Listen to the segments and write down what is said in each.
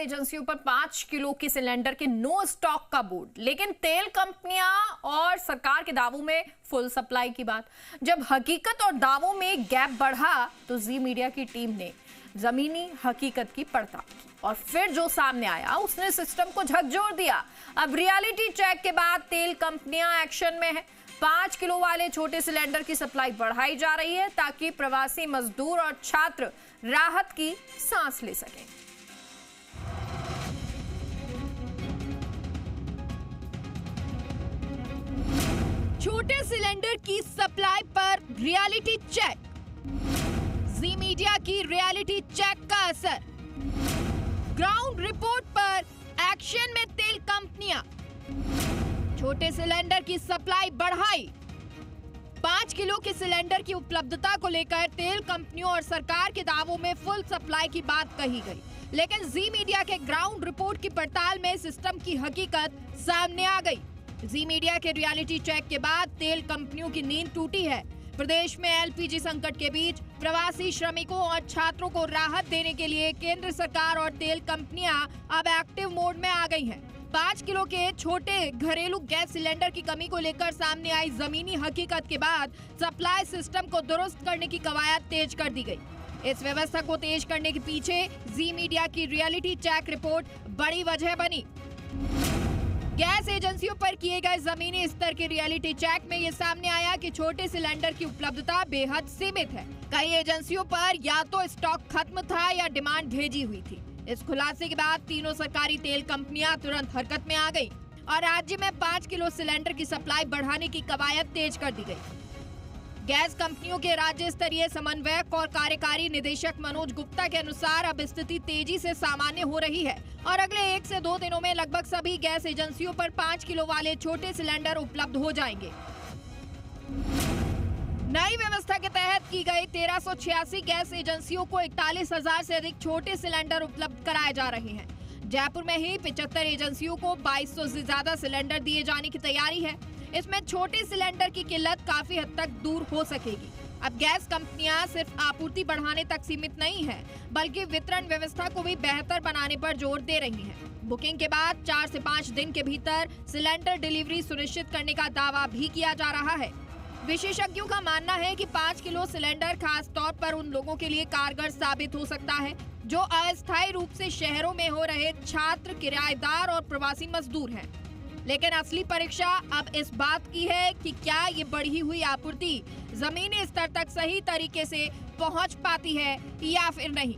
एजेंसियों पर 5 किलो के सिलेंडर के नो स्टॉक का बोर्ड, लेकिन तेल कंपनियां और सरकार के दावों में फुल सप्लाई की बात। जब हकीकत और दावों में गैप बढ़ा तो जी मीडिया की टीम ने जमीनी हकीकत की पड़ताल की और फिर जो सामने आया उसने सिस्टम को झकझोर दिया। अब रियलिटी चेक के बाद तेल कंपनियां एक्शन में है। 5 किलो वाले छोटे सिलेंडर की सप्लाई बढ़ाई जा रही है ताकि प्रवासी मजदूर और छात्र राहत की सांस ले सकें। छोटे सिलेंडर की सप्लाई पर रियलिटी चेक। जी मीडिया की रियलिटी चेक का असर। ग्राउंड रिपोर्ट पर एक्शन में तेल कंपनियां। छोटे सिलेंडर की सप्लाई बढ़ाई। 5 किलो के सिलेंडर की उपलब्धता को लेकर तेल कंपनियों और सरकार के दावों में फुल सप्लाई की बात कही गई, लेकिन जी मीडिया के ग्राउंड रिपोर्ट की पड़ताल में सिस्टम की हकीकत सामने आ गई। जी मीडिया के रियलिटी चेक के बाद तेल कंपनियों की नींद टूटी है। प्रदेश में एलपीजी संकट के बीच प्रवासी श्रमिकों और छात्रों को राहत देने के लिए केंद्र सरकार और तेल कंपनियां अब एक्टिव मोड में आ गई हैं। 5 किलो के छोटे घरेलू गैस सिलेंडर की कमी को लेकर सामने आई जमीनी हकीकत के बाद सप्लाई सिस्टम को दुरुस्त करने की कवायद तेज कर दी गई। इस व्यवस्था को तेज करने के पीछे जी मीडिया की रियलिटी चेक रिपोर्ट बड़ी वजह बनी। गैस एजेंसियों पर किए गए जमीनी स्तर के रियलिटी चेक में ये सामने आया कि छोटे सिलेंडर की उपलब्धता बेहद सीमित है। कई एजेंसियों पर या तो स्टॉक खत्म था या डिमांड भेजी हुई थी। इस खुलासे के बाद तीनों सरकारी तेल कंपनियां तुरंत हरकत में आ गई और राज्य में 5 किलो सिलेंडर की सप्लाई बढ़ाने की कवायद तेज कर दी गई। गैस कंपनियों के राज्य स्तरीय समन्वयक और कार्यकारी निदेशक मनोज गुप्ता के अनुसार अब स्थिति तेजी से सामान्य हो रही है और अगले 1 से 2 दिनों में लगभग सभी गैस एजेंसियों पर 5 किलो वाले छोटे सिलेंडर उपलब्ध हो जाएंगे। नई व्यवस्था के तहत की गई 1386 गैस एजेंसियों को 41,000 से अधिक छोटे सिलेंडर उपलब्ध कराए जा रहे हैं। जयपुर में ही 75 एजेंसियों को 2200 से ज्यादा सिलेंडर दिए जाने की तैयारी है। इसमें छोटे सिलेंडर की किल्लत काफी हद तक दूर हो सकेगी। अब गैस कंपनियां सिर्फ आपूर्ति बढ़ाने तक सीमित नहीं है, बल्कि वितरण व्यवस्था को भी बेहतर बनाने पर जोर दे रही हैं। बुकिंग के बाद 4 से 5 दिन के भीतर सिलेंडर डिलीवरी सुनिश्चित करने का दावा भी किया जा रहा है। विशेषज्ञों का मानना है कि 5 किलो सिलेंडर खास तौर पर उन लोगों के लिए कारगर साबित हो सकता है जो अस्थायी रूप से शहरों में हो रहे छात्र, किराएदार और प्रवासी मजदूर हैं। लेकिन असली परीक्षा अब इस बात की है कि क्या ये बढ़ी हुई आपूर्ति जमीनी स्तर तक सही तरीके से पहुंच पाती है या फिर नहीं।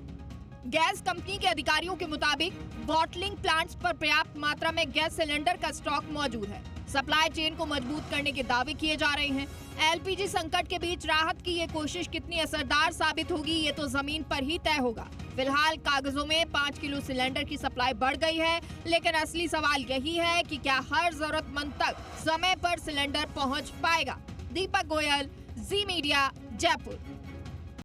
गैस कंपनी के अधिकारियों के मुताबिक बॉटलिंग प्लांट्स पर पर्याप्त मात्रा में गैस सिलेंडर का स्टॉक मौजूद है। सप्लाई चेन को मजबूत करने के दावे किए जा रहे हैं। एलपीजी संकट के बीच राहत की ये कोशिश कितनी असरदार साबित होगी, ये तो जमीन पर ही तय होगा। फिलहाल कागजों में 5 किलो सिलेंडर की सप्लाई बढ़ गई है, लेकिन असली सवाल यही है कि क्या हर जरूरतमंद तक समय पर सिलेंडर पहुंच पाएगा। दीपक गोयल, जी मीडिया, जयपुर।